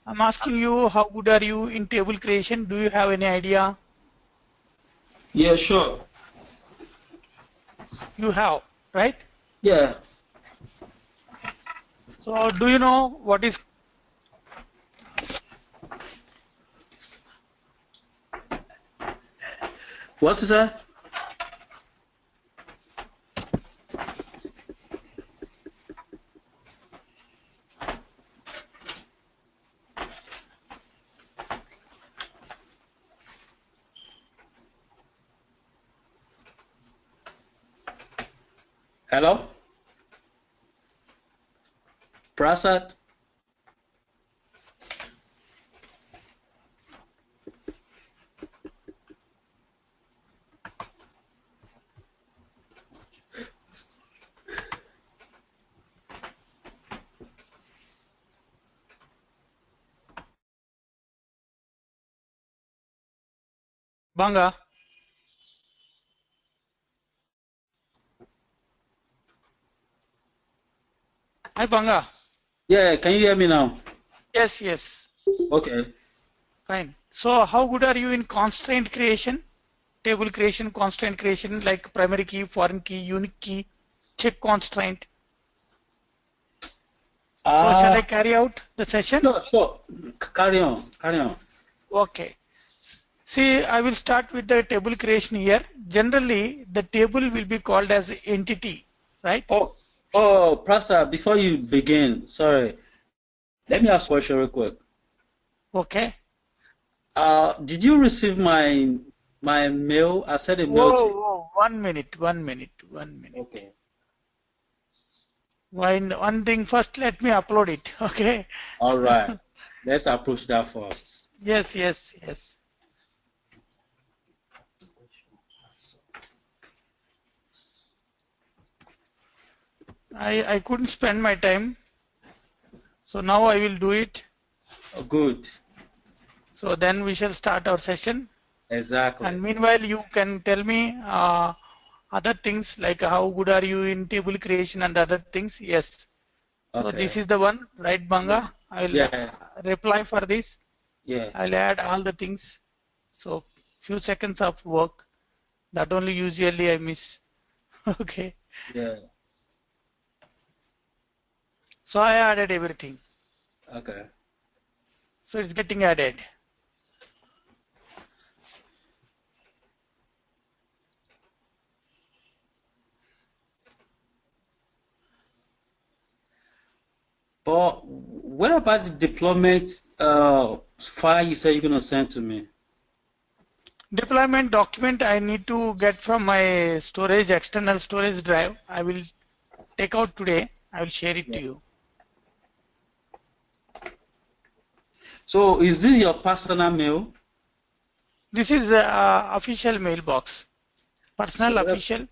I'm asking you, how good are you in table creation? Do you have any idea? Yeah, sure. You have, right? Yeah. So do you know what is What is that? Hello? Prasad? Banga? Hi Banga. Yeah, can you hear me now? Yes, yes. Okay. Fine. So how good are you in constraint creation? Table creation, constraint creation like primary key, foreign key, unique key, check constraint. So shall I Ah, carry out the session? sure, sure. Carry on, carry on. Okay. See, I will start with the table creation here. Generally, the table will be called as entity, right? Oh, Prasad, before you begin, sorry, let me ask a question real quick. Okay. Did you receive my mail? I sent a mail Whoa, to you. whoa, 1 minute, 1 minute, 1 minute. Okay. One thing first, let me upload it. Okay. All right. Let's approach that first. Yes, yes, yes. I couldn't spend my time, so now I will do it. Oh, good. So then we shall start our session. Exactly. And meanwhile, you can tell me other things like how good are you in table creation and other things. Yes. So this Okay. is the one, right, Yeah. Banga? I will Yeah. reply for this. Yeah. I'll add all the things. So few seconds of work that only usually I miss. Okay. Yeah. So I added everything. Okay. So it's getting added. But what about the deployment file you said you're gonna send to me? Deployment document I need to get from my storage, external storage drive. I will take out today. I will share it Yeah. to you. So is this your personal mail? This is official mailbox. So Personal what? official.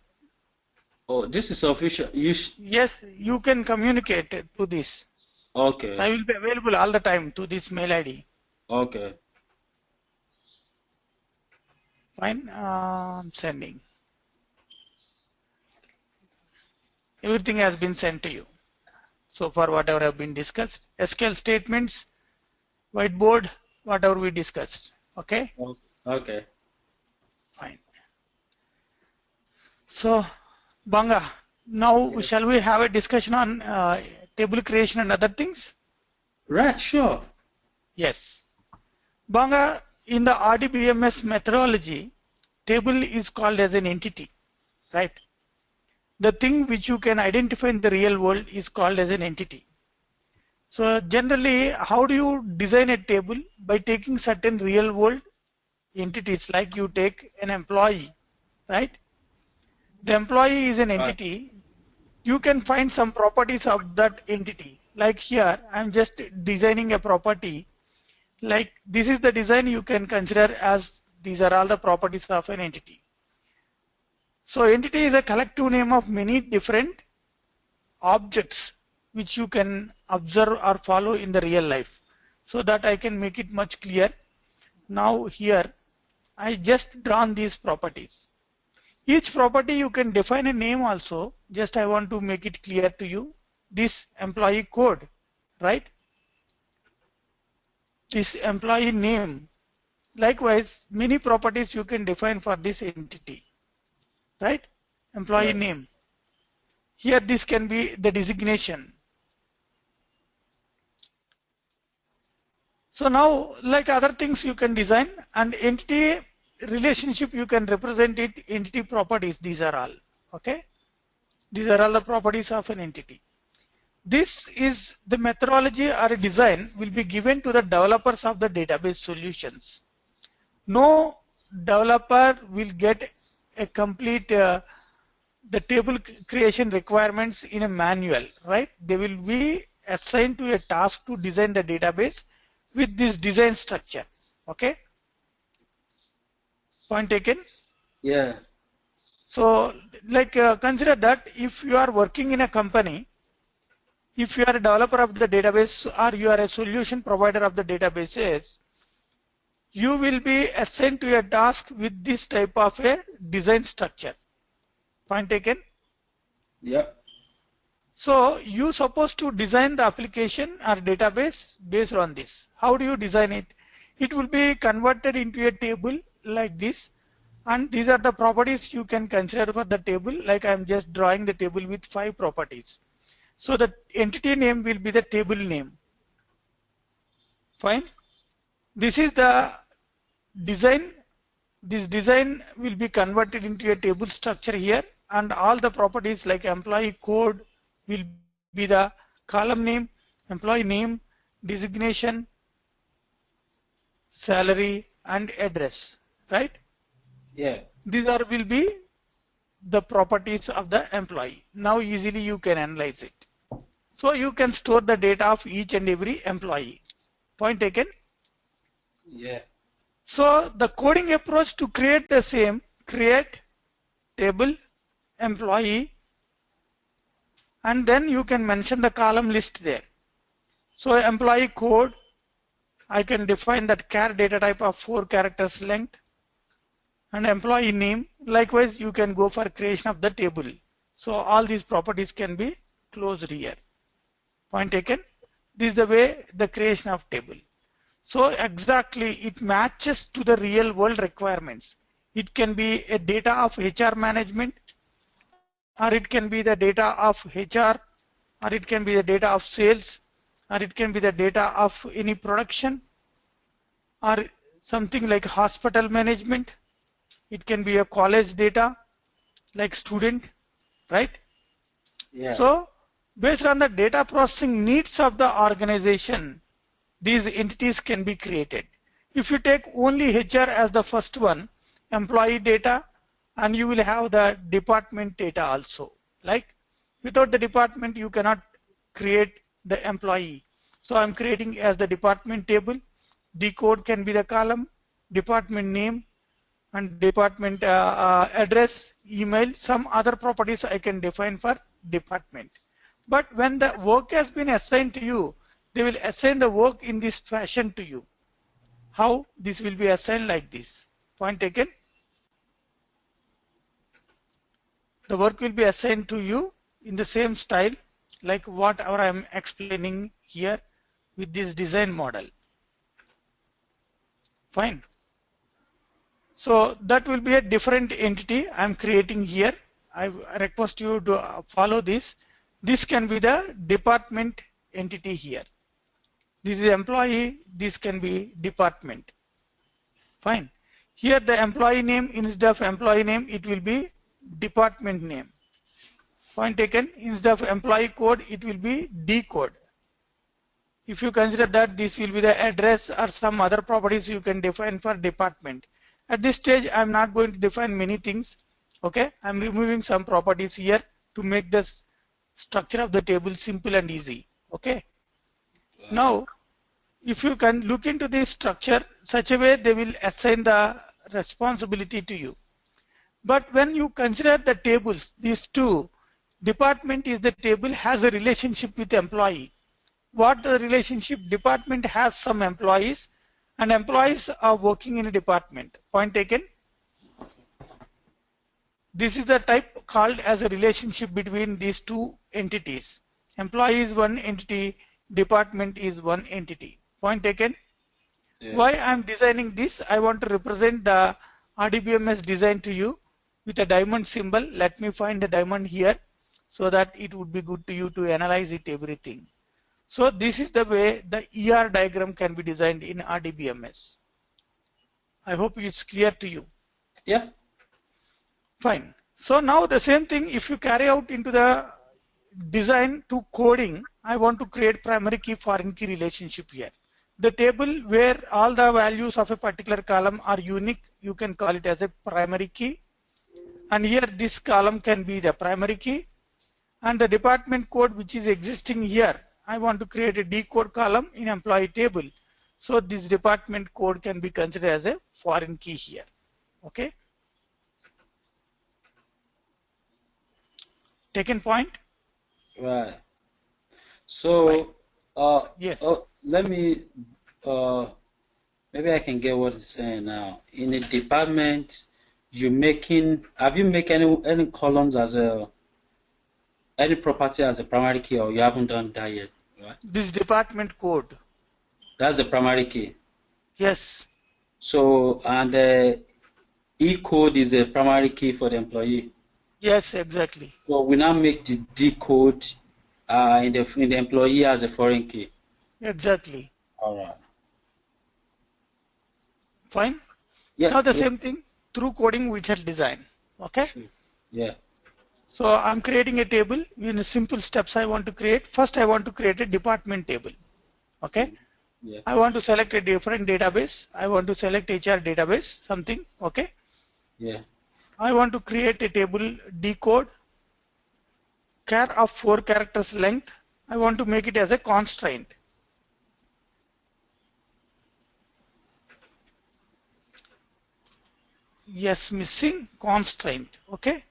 Oh, this is official. Yes, you can communicate to this. So Okay. I will be available all the time to this mail ID. Okay. Fine. I'm sending. Everything has been sent to you. So far, whatever have been discussed. SQL statements, whiteboard, whatever we discussed. Okay. Okay. Fine. So, Banga, now Yeah. shall we have a discussion on table creation and other things? Right. Sure. Yes. Banga, in the RDBMS methodology, table is called as an entity, right? The thing which you can identify in the real world is called as an entity. So generally, how do you design a table? By taking certain real world entities, like you take an employee, right? The employee is an Right. entity. You can find some properties of that entity. Like here, I'm just designing a property. Like this is the design you can consider as these are all the properties of an entity. So entity is a collective name of many different objects which you can observe or follow in the real life. So that I can make it much clear. Now here I just drawn these properties. Each property you can define a name also. Just I want to make it clear to you. This employee code, right? this employee name. Likewise, many properties you can define for this entity, right? Employee Right. name. Here this can be the designation. So now, like other things you can design, and entity relationship you can represent it, entity properties, these are all, okay? These are all the properties of an entity. This is the methodology or design will be given to the developers of the database solutions. No developer will get a complete the table creation requirements in a manual, right? They will be assigned to a task to design the database with this design structure. Okay? Point taken? Yeah. So, like consider that if you are working in a company, if you are a developer of the database or you are a solution provider of the databases, you will be assigned to a task with this type of a design structure. Point taken? Yep. So you supposed to design the application or database based on this. How do you design it? It will be converted into a table like this, and these are the properties you can consider for the table. Like I am just drawing the table with 5 properties. So the entity name will be the table name. Fine. This is the design. This design will be converted into a table structure here, and all the properties like employee code will be the column name, employee name, designation, salary, and address, right? Yeah. These are will be the properties of the employee. Now easily you can analyze it. So you can store the data of each and every employee. Point taken? Yeah. So the coding approach to create the same, create table, employee, and then you can mention the column list there. So employee code, I can define that char data type of 4 characters length, and employee name. Likewise, you can go for creation of the table. So all these properties can be closed here. Point taken. This is the way the creation of table. So exactly it matches to the real world requirements. It can be a data of HR management, or it can be the data of HR, or it can be the data of sales, or it can be the data of any production, or something like hospital management. It can be a college data like student, right? Yeah. So based on the data processing needs of the organization, these entities can be created. If you take only HR as the first one, employee data, and you will have the department data also. Like without the department, you cannot create the employee. So I'm creating as the department table. Decode can be the column, department name, and department address, email, some other properties I can define for department. But when the work has been assigned to you, they will assign the work in this fashion to you. How? This will be assigned like this. Point taken. The work will be assigned to you in the same style like whatever I am explaining here with this design model. Fine. So that will be a different entity I am creating here. I request you to follow this. This can be the department entity here. This is employee, this can be department. Fine. Here the employee name, instead of employee name, it will be department name. Point taken. Instead of employee code, it will be D code. If you consider that this will be the address or some other properties you can define for department. At this stage, I am not going to define many things. Okay, I am removing some properties here to make the structure of the table simple and easy. Okay. Now, if you can look into this structure, such a way they will assign the responsibility to you. But when you consider the tables, these two, department is the table has a relationship with employee. What the relationship? Department has some employees and employees are working in a department. Point taken. This is the type called as a relationship between these two entities. Employee is one entity, department is one entity. Point taken. Yeah. Why I'm designing this? I want to represent the RDBMS design to you with a diamond symbol. Let me find the diamond here so that it would be good to you to analyze it everything. So this is the way the ER diagram can be designed in RDBMS. I hope it's clear to you. Yeah. Fine. So now the same thing, if you carry out into the design to coding, I want to create primary key foreign key relationship here. The table where all the values of a particular column are unique, you can call it as a primary key. And here this column can be the primary key. And the department code which is existing here, I want to create a decode column in employee table. So this department code can be considered as a foreign key here. Okay. Taken point? Right. So, yes. let me, maybe I can get what it's saying now. In a department, have you make any columns as any property as a primary key, or you haven't done that yet, right? This department code. That's the primary key. Yes. So, and E code is a primary key for the employee. Yes, exactly. So we now make the D code in the employee as a foreign key. Exactly. All right. Fine. Yeah. Now the same thing through coding we shall design. Okay. Sure. Yeah. So I'm creating a table in simple steps. I want to create. First, I want to create a department table. Okay. Yeah. I want to select a different database. I want to select HR database, something. Okay. Yeah. I want to create a table decode char of 4 characters length. I want to make it as a constraint. Yes, missing constraint. Okay.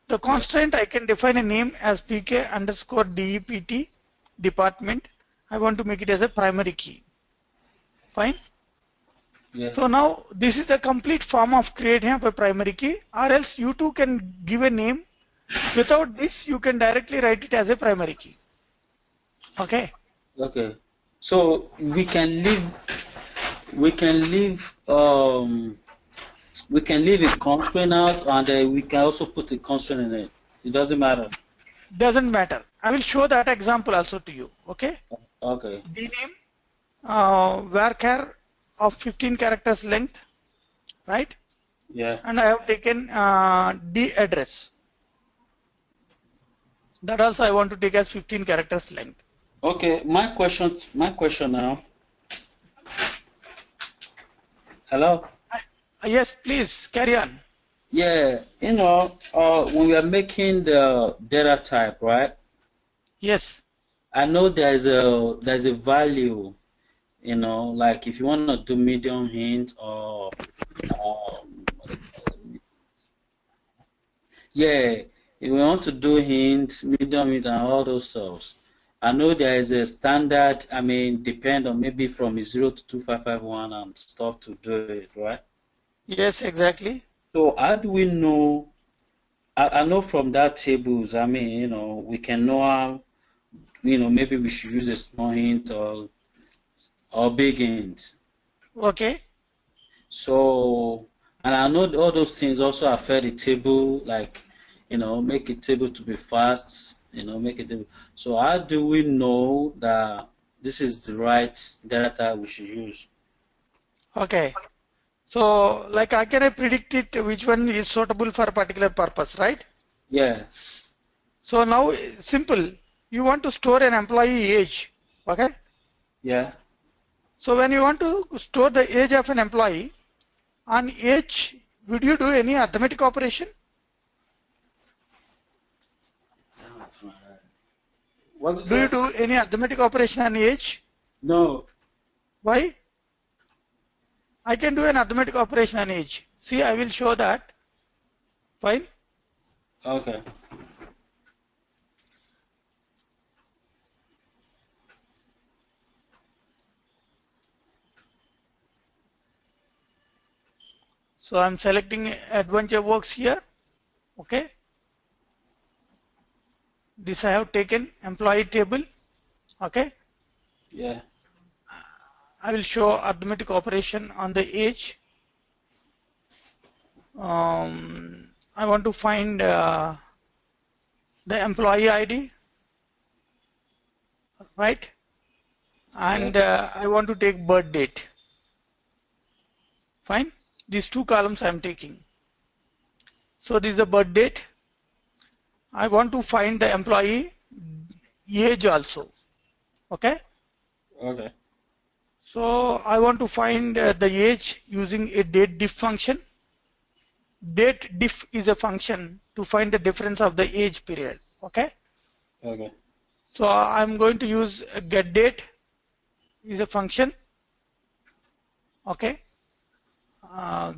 The constraint I can define a name as pk underscore dept department. I want to make it as a primary key. Fine. Yeah. So now this is the complete form of creating a primary key, or else you too can give a name. Without this, you can directly write it as a primary key. Okay. Okay. So we can leave a constraint out, and we can also put a constraint in it. It doesn't matter. Doesn't matter. I will show that example also to you. Okay. Okay. Dname varchar of 15 characters length, right? Yeah. And I have taken D address. That also I want to take as 15 characters length. Okay. My question now. Hello. Yes, please carry on. Yeah. When we are making the data type, right? Yes. I know there's a value, like if you want to do medium hint or yeah, if we want to do hint, medium hint, and all those stuff. I know there is a standard. I mean, depend on maybe from 0 to 2551 and stuff to do it, right? Yes, exactly. So how do we know? I know from that tables. I mean, we can know how. Maybe we should use a small hint or big hint. Okay. So, and I know all those things also affect the table, like, make a table to be fast, make a table. So how do we know that this is the right data we should use? Okay. So, like, how can I predict it which one is suitable for a particular purpose, right? Yeah. So now, simple. You want to store an employee age, okay? Yeah. So when you want to store the age of an employee, on age, would you do any arithmetic operation? Do you do any arithmetic operation on age? No. Why? I can do an arithmetic operation on age. See, I will show that. Fine. Okay. So I'm selecting Adventure Works here. Okay. This I have taken employee table. Okay. Yeah. I will show arithmetic operation on the age. I want to find the employee ID, right? And I want to take birth date. Fine. These two columns I am taking. So this is the birth date. I want to find the employee age also. Okay. Okay. So I want to find the age using a date diff function. Date diff is a function to find the difference of the age period. Okay. Okay. So I'm going to use get date is a function. Okay.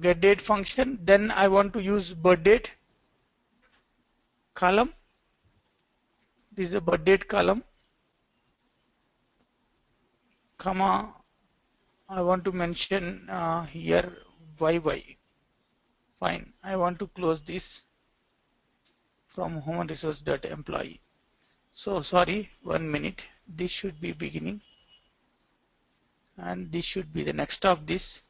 Get date function. Then I want to use birth date column. This is a birth date column, comma. I want to mention here YY. Fine. I want to close this from human resource employee. So sorry, 1 minute. This should be beginning, and this should be the next of this.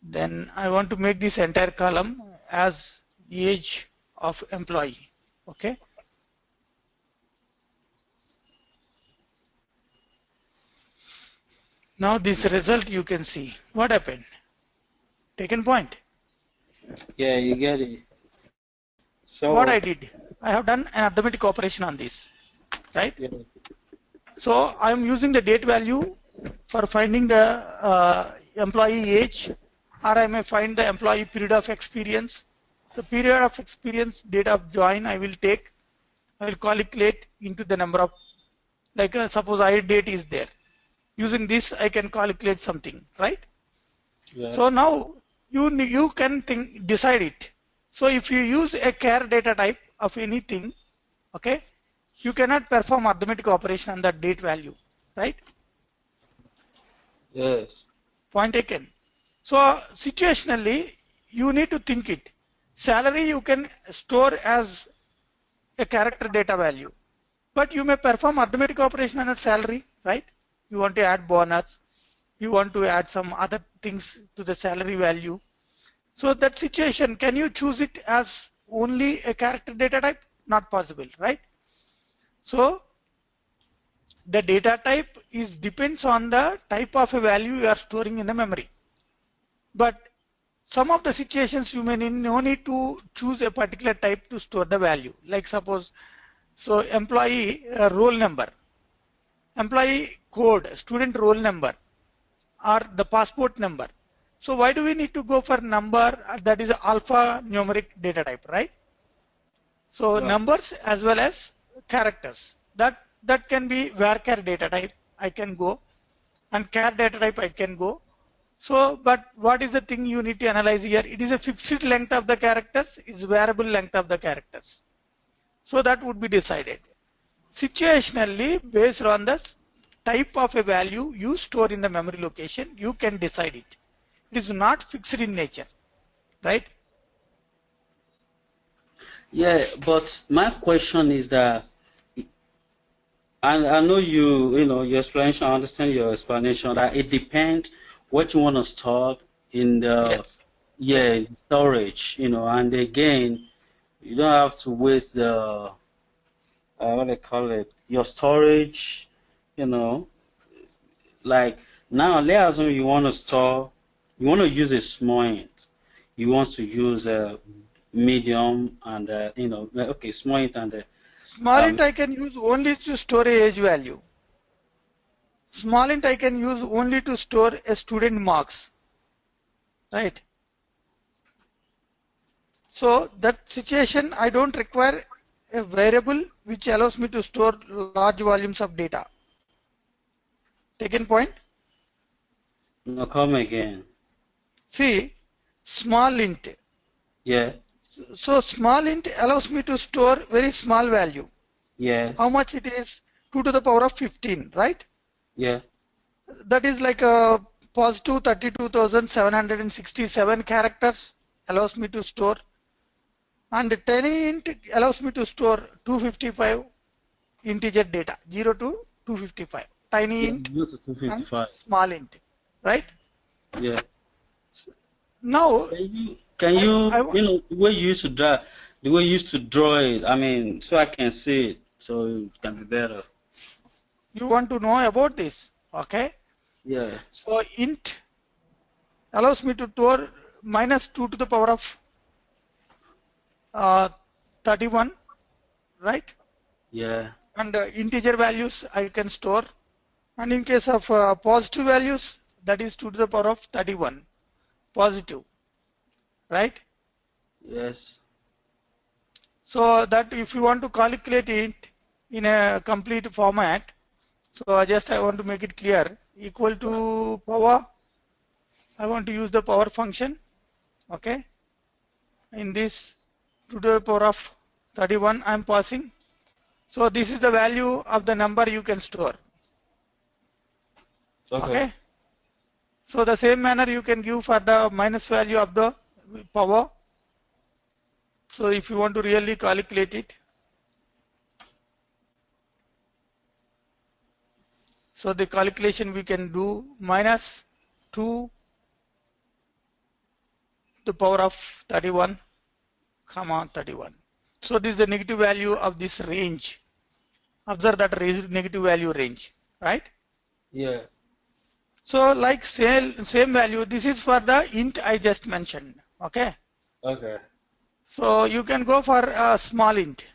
Then I want to make this entire column as the age of employee. Okay. Now this result you can see. What happened? Taken point. Yeah, you get it. So what I did, I have done an arithmetic operation on this, right? Yeah. So I am using the date value for finding the employee age, or I may find the employee period of experience. The period of experience, date of join, I will calculate into the number of, like suppose I date is there. Using this, I can calculate something, right? Yeah. So now you can decide it. So if you use a char data type of anything, okay, you cannot perform arithmetic operation on that date value, right? Yes. Point taken. So situationally, you need to think it. Salary you can store as a character data value, but you may perform arithmetic operation on a salary, right? You want to add bonus, you want to add some other things to the salary value. So that situation, can you choose it as only a character data type? Not possible, right? So the data type depends on the type of a value you are storing in the memory. But some of the situations you may no need to choose a particular type to store the value. Like suppose, so employee roll number, employee code, student roll number, or the passport number. So why do we need to go for number that is alpha numeric data type, right? So Right. numbers as well as characters. That can be varchar data type, I can go, and char data type I can go. So, but what is the thing you need to analyze here? It is a fixed length of the characters, is variable length of the characters. So that would be decided. Situationally, based on the type of a value you store in the memory location, you can decide it. It is not fixed in nature, right? Yeah, but my question is that I know your explanation, I understand your explanation that it depends what you want to store in the Yes. storage, and again, you don't have to waste the what they call it, your storage, you know, like now let's assume you want to use a small int, you want to use a medium and okay, small int and Small int um, I can use only to store a age value. Small int I can use only to store a student marks, right? So that situation I don't require a variable which allows me to store large volumes of data. Taken point? no, come again. See, small int. Yeah. So small int allows me to store very small value. Yes. How much it is? 2 to the power of 15, right? Yeah. That is like a positive 32,767 characters allows me to store. And 10 int allows me to store 255 integer data, 0 to 255. tiny Yeah, int go to and 255. small int, right? Yeah. Now, Can you, I the way you used to draw, the way you used to draw it, I mean, so I can see it, so it can be better. you want to know about this, okay? Yeah. So int allows me to store minus 2 to the power of uh, 31, right? Yeah. And integer values I can store. And in case of positive values, that is 2 to the power of 31, positive, right? Yes. So that if you want to calculate it in a complete format, so I want to make it clear, equal to power, I want to use the power function, okay? In this 2 to the power of 31 I am passing. So this is the value of the number you can store, Okay. okay? So the same manner you can give for the minus value of the power. So if you want to really calculate it, so the calculation we can do minus 2 to the power of 31, comma 31. So this is the negative value of this range. Observe that negative value range, right? Yeah. So like same value, this is for the int I just mentioned, okay? Okay. So you can go for a small int.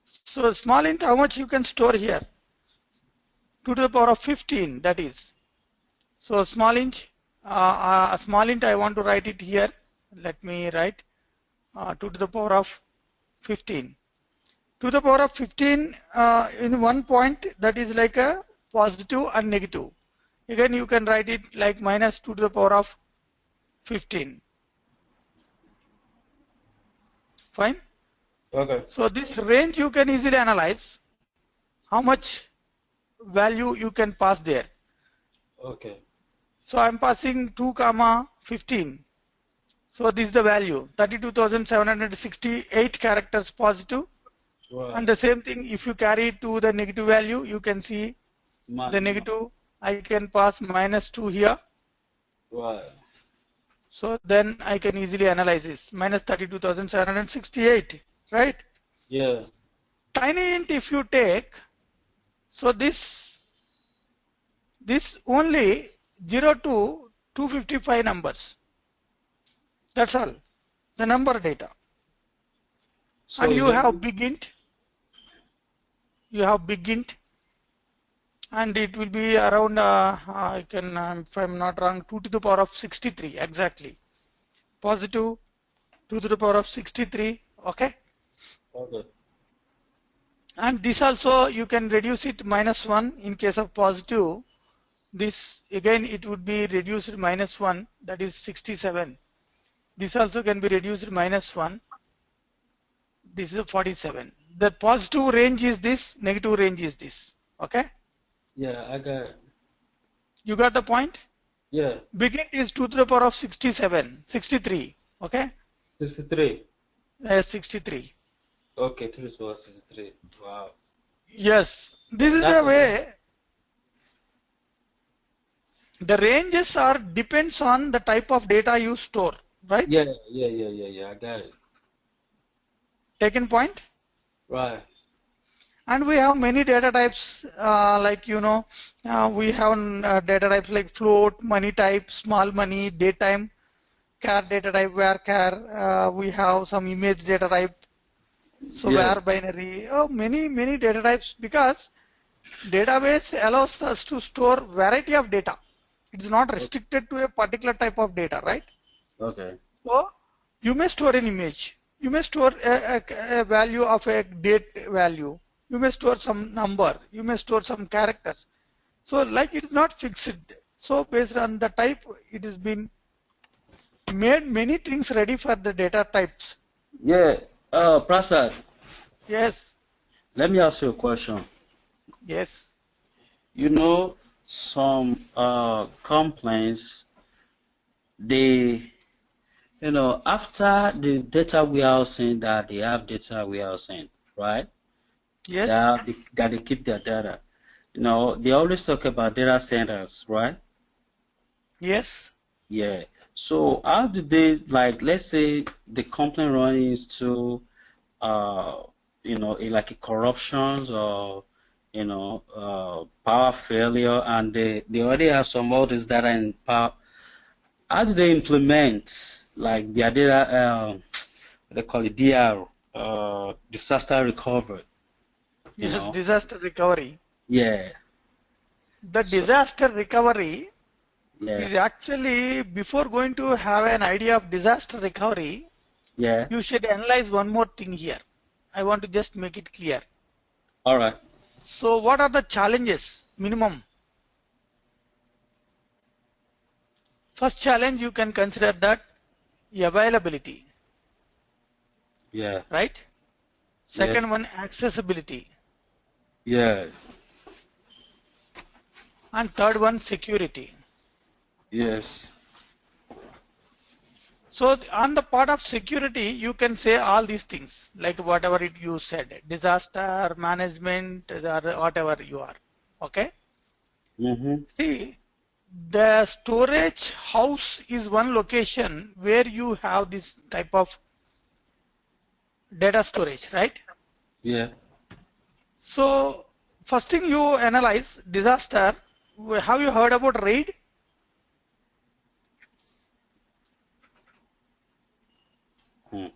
So small int, how much you can store here? 2 to the power of 15, that is. So small int I want to write it here. Let me write 2 to the power of 15. 2 to the power of 15 in one point, that is like a positive and negative. Again you can write it like minus 2 to the power of 15. Fine. Okay. So this range you can easily analyze how much value you can pass there. Okay. So I'm passing 2 comma 15. So this is the value 32,768 characters positive. Right. And the same thing, if you carry it to the negative value, you can see the negative. I can pass minus 2 here. Right. So then I can easily analyze this minus 32,768, right? Yeah. Tiny int if you take, so this only 0 to 255 numbers. That's all, the number data. So And is you it? have big int, and it will be around, I can, if I'm not wrong, 2 to the power of 63, exactly. Positive 2 to the power of 63, okay? Okay. And this also you can reduce it minus 1 in case of positive. This again it would be reduced minus 1, that is 67. This also can be reduced minus 1. This is 47. The positive range is this, negative range is this, okay? Yeah, I got it. You got the point? Yeah. Big int is 2 to the power of 63, okay? 63. 63. Okay, 2 to the power 63. Wow. Yes, this is That's the way. The ranges are depends on the type of data you store, right? yeah, I got it. Taken point? Right. And we have many data types, like we have data types like float, money type, small money, datetime, char data type, var char. We have some image data type, so Yeah. var binary. Oh, many data types, because database allows us to store variety of data. It's not restricted to a particular type of data, right? Okay. So you may store an image. You may store a value of a date value. You may store some number. You may store some characters. So like it is not fixed. So based on the type, it has been made many things ready for the data types. Yeah. Prasad, Yes. let me ask you a question. Yes. You know, some complaints, they, after the data warehousing that they have data warehousing, right? Yes. That they keep their data. they always talk about data centers, right? Yes. Yeah. So how do they, like, let's say the company running into uh like a corruptions or power failure, and they already have some orders that are in power. How do they implement like their data, what they call it, DR, disaster recovery, you Yes, know? disaster recovery. Yeah. The So disaster recovery yeah, is actually, before going to have an idea of disaster recovery, yeah. you should analyze one more thing here. I want to just make it clear. All right. So what are the challenges? Minimum. First challenge you can consider that availability, Yeah. right? Second Yes. one, accessibility. Yeah. And third one, security. Yes. So on the part of security, you can say all these things, like whatever you said, disaster management, or whatever you are. Okay. Mm-hmm. See, the storage house is one location where you have this type of data storage, right? Yeah. So first thing you analyze disaster. Have you heard about RAID? Hmm.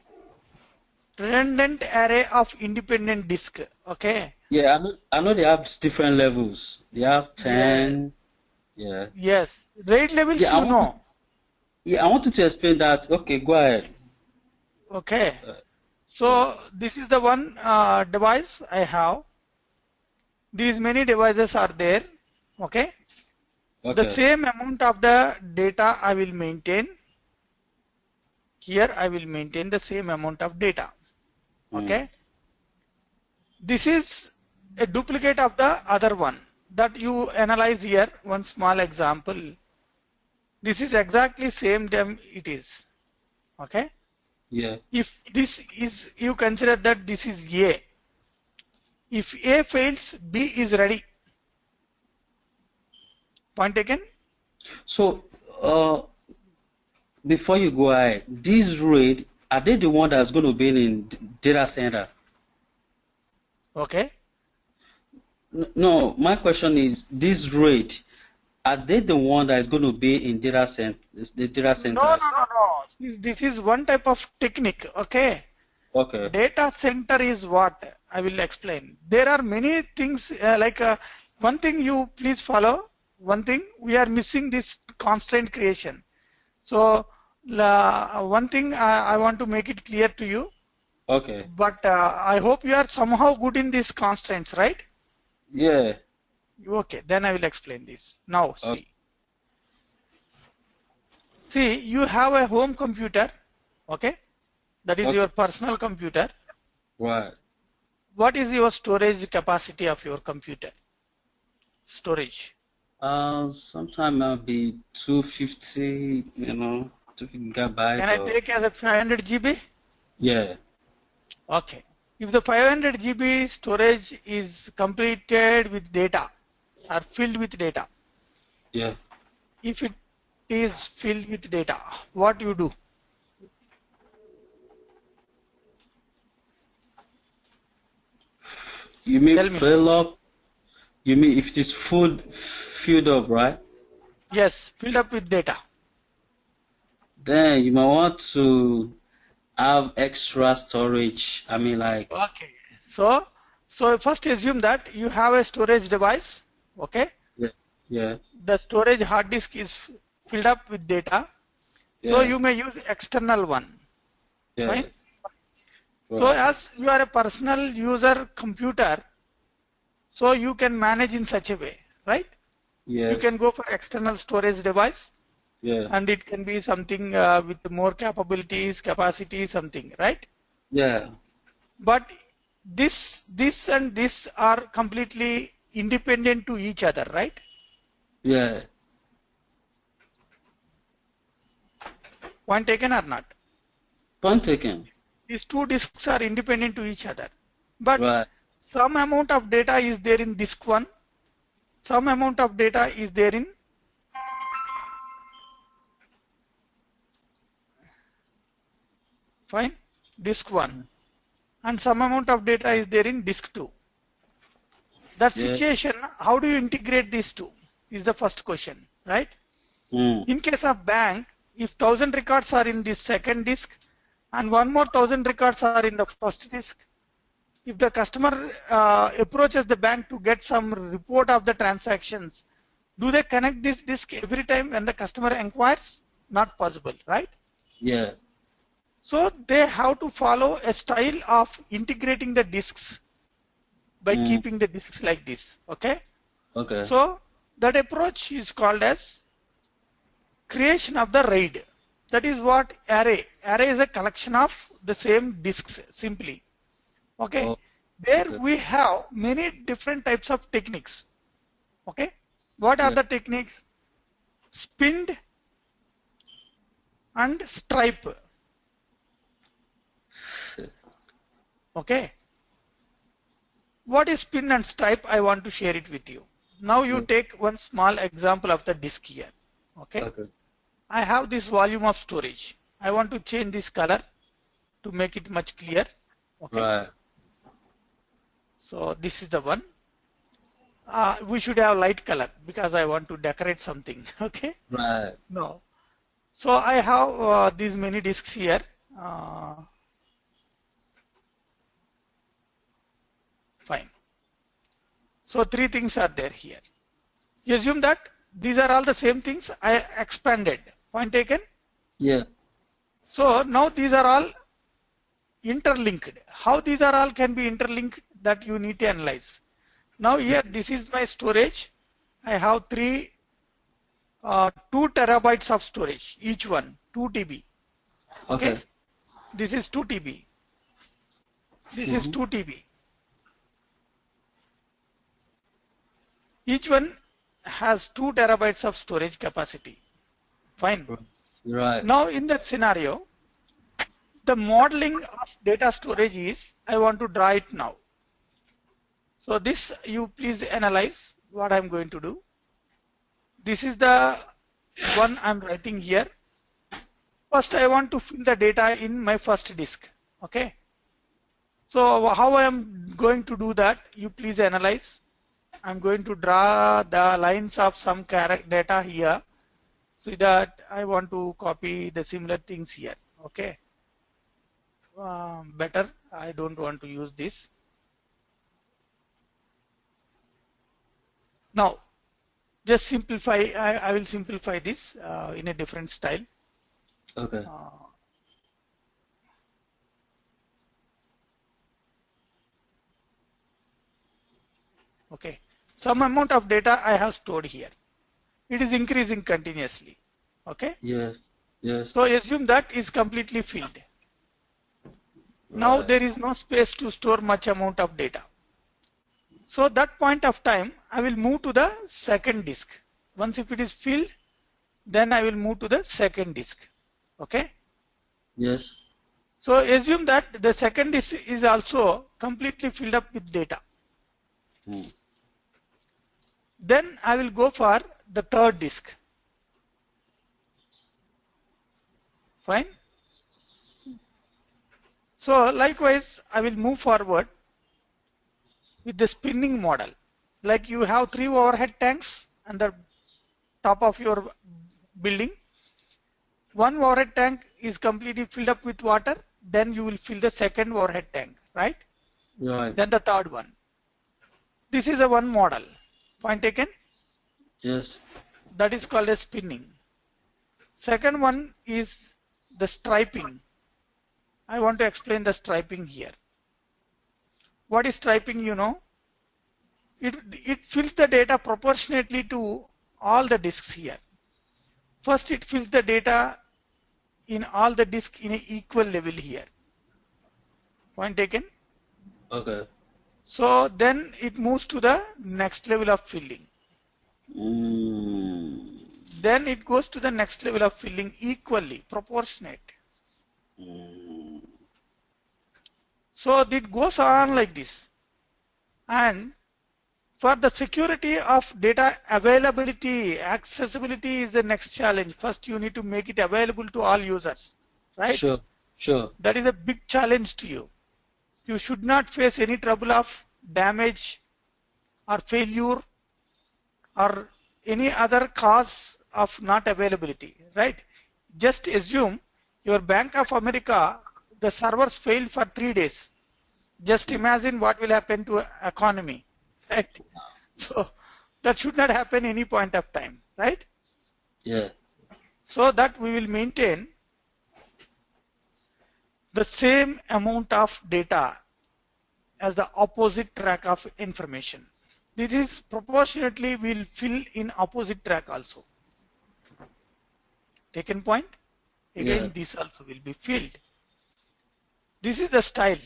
Redundant array of independent disk. Okay. Yeah, I know they have different levels. They have Yeah. 10. Yeah. Yes. RAID levels Yeah, you know. I wanted to explain that. Okay, go ahead. Okay. Uh, yeah. So this is the one device I have. These many devices are there. Okay. The Okay. same amount of the data I will maintain. Here I will maintain the same amount of data. Mm. Okay. This is a duplicate of the other one that you analyze here. One small example. This is exactly same them it is. Okay. Yeah. If this is, you consider that this is A. If A fails, B is ready. Point taken? So, before you go ahead, this RAID, are they the one that's going to be in data center? Okay. No, my question is, this RAID, are they the one that is going to be in the data No, no, centers? no, no. This is one type of technique. Okay. Okay. Data center is what I will explain. There are many things one thing you please follow. One thing we are missing this constraint creation. So one thing I want to make it clear to you. Okay. But I hope you are somehow good in these constraints, right? Yeah. Okay, then I will explain this. Now Okay. see, you have a home computer, okay? That is your Okay. personal computer. Right. What is your storage capacity of your computer? Storage. Sometime might be 250, 250 Can gigabyte I or take as a 500 GB? yeah. Okay. If the 500 GB storage is completed with data or filled with data, Yeah. if it is filled with data, what you do? You mean Tell me. fill up? You mean if it is filled up, right? Yes, filled up with data. Then you might want to have extra storage. I mean, like, Okay. So first assume that you have a storage device. Okay. yeah, yeah, The storage hard disk is filled up with data. So yeah, you may use external one. yeah, Fine. So right, as you are a personal user computer, so you can manage in such a way, right? You can yes, go for external storage device, yeah, and it can be something with more capabilities, capacity, something, right? yeah, But this and this are completely independent to each other, right? yeah. Point taken or not? Point taken. These two disks are independent to each other. But Right. some amount of data is there in disk 1, some amount of data is there in fine disk 1 and some amount of data is there in disk 2. That Yeah. situation, how do you integrate these two is the first question, right? Mm. In case of bank, if 1000 records are in this second disk and one more 1000 records are in the first disk, if the customer approaches the bank to get some report of the transactions, do they connect this disk every time when the customer inquires? Not possible, right? Yeah. So they have to follow a style of integrating the disks by keeping the disks like this, okay? Okay. So that approach is called as creation of the RAID. That is what array. Array is a collection of the same disks simply. Okay. Oh, There okay. we have many different types of techniques. Okay. What are Yeah. the techniques? Spinned and stripe. Okay. What is spin and stripe? I want to share it with you. Now you Yeah. take one small example of the disk here. Okay. Okay. I have this volume of storage. I want to change this color to make it much clear. Okay. Right. So this is the one. We should have light color because I want to decorate something. Okay. Right. No. So I have these many disks here. Fine. So three things are there here. You assume that these are all the same things. I expanded. Point taken. Yeah. So now these are all interlinked. How these are all can be interlinked, that you need to analyze. Now here this is my storage. I have 2 terabytes of storage, each one 2 TB. Okay. This is 2 TB. This is 2 TB. Each one has 2 terabytes of storage capacity. Fine. Right. Now in that scenario, the modeling of data storage is, I want to draw it now. So this you please analyze what I'm going to do. This is the one I'm writing here. First I want to fill the data in my first disk. Okay. So how I am going to do that, you please analyze. I'm going to draw the lines of some data here so that I want to copy the similar things here. Okay. Better, I don't want to use this. Now just simplify, I will simplify this in a different style. Okay. Okay, some amount of data I have stored here. It is increasing continuously. Okay. Yes. Yes. So assume that is completely filled. Now there is no space to store much amount of data. So that point of time, I will move to the second disk. Once if it is filled, then I will move to the second disk. Okay. Yes. So assume that the second disk is also completely filled up with data. Then I will go for the third disk. Fine. So likewise, I will move forward with the spinning model. Like you have 3 overhead tanks on the top of your building. One overhead tank is completely filled up with water. Then you will fill the second overhead tank, right? Right. Then the third one. This is a one model. Point taken? Yes. That is called a spinning. Second one is the striping. I want to explain the striping here. What is striping, you know? It fills the data proportionately to all the disks here. First it fills the data in all the disks in an equal level here. Point taken? Okay. So then it moves to the next level of filling. Then it goes to the next level of filling equally, proportionate. So it goes on like this. And For the security of data availability, accessibility is the next challenge. First, you need to make it available to all users, right? Sure. Sure. That is a big challenge to you. You should not face any trouble of damage or failure or any other cause of not availability, right? Just assume your Bank of America, the servers failed for 3 days. Just imagine what will happen to economy, right? So that should not happen any point of time, right? Yeah. So that we will maintain the same amount of data as the opposite track of information. This is proportionately will fill in opposite track also. Taken point? Again, Yeah. this also will be filled. This is the style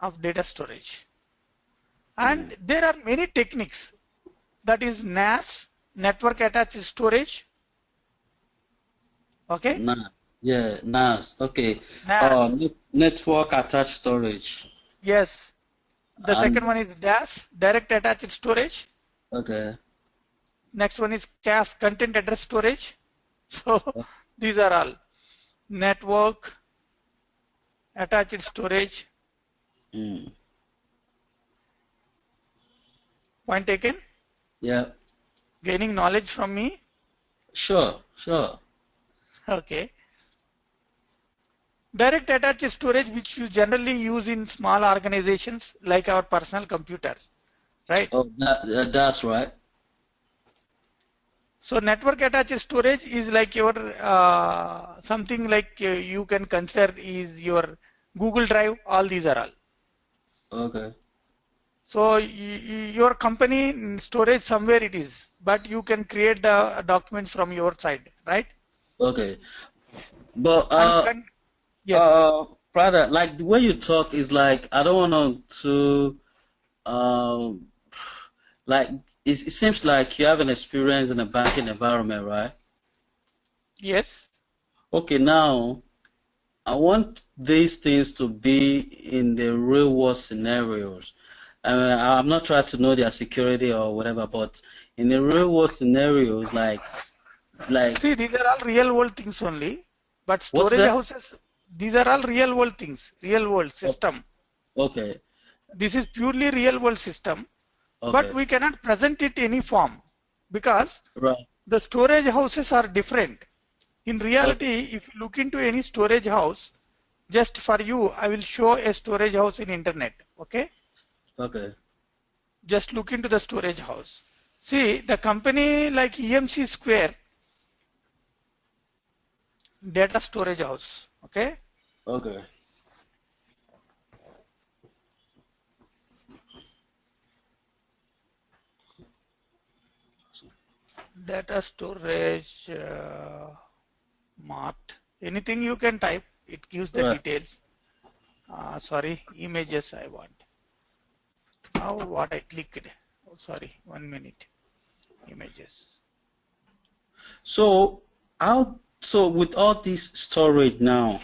of data storage. And there are many techniques. That is NAS, network attached storage. Okay? Yeah, NAS. Okay. NAS. Network attached storage. Yes. The second one is DAS, direct attached storage. Okay. Next one is CAS, content address storage. So these are all. Network attached storage. Point taken? Yeah. Gaining knowledge from me? Sure, sure. Okay. Direct attached storage, which you generally use in small organizations like our personal computer, right? Oh, that's right. So network attached storage is like your something like you can consider is your Google Drive. All these are all. Okay. So your company storage somewhere it is, but you can create the documents from your side, right? Okay. But yes. brother, like the way you talk is like I don't want to like it seems like you have an experience in a banking environment, right? Yes. Okay, now I want these things to be in the real world scenarios. I mean, I'm not trying to know their security or whatever, but in the real world scenarios, like see, these are all real world things only, but what's storage that? houses, these are all real world things, real world system. Okay. This is purely real world system, Okay. but we cannot present it any form because right. The storage houses are different. In reality, if you look into any storage house, just for you, I will show a storage house in internet. Okay. Okay. Just look into the storage house. See, the company like EMC Square data storage house. Okay. Okay. Data storage mart. Anything you can type, it gives the details. Sorry, images I want. Now what I clicked. Oh, sorry, 1 minute. Images. So with all this storage now,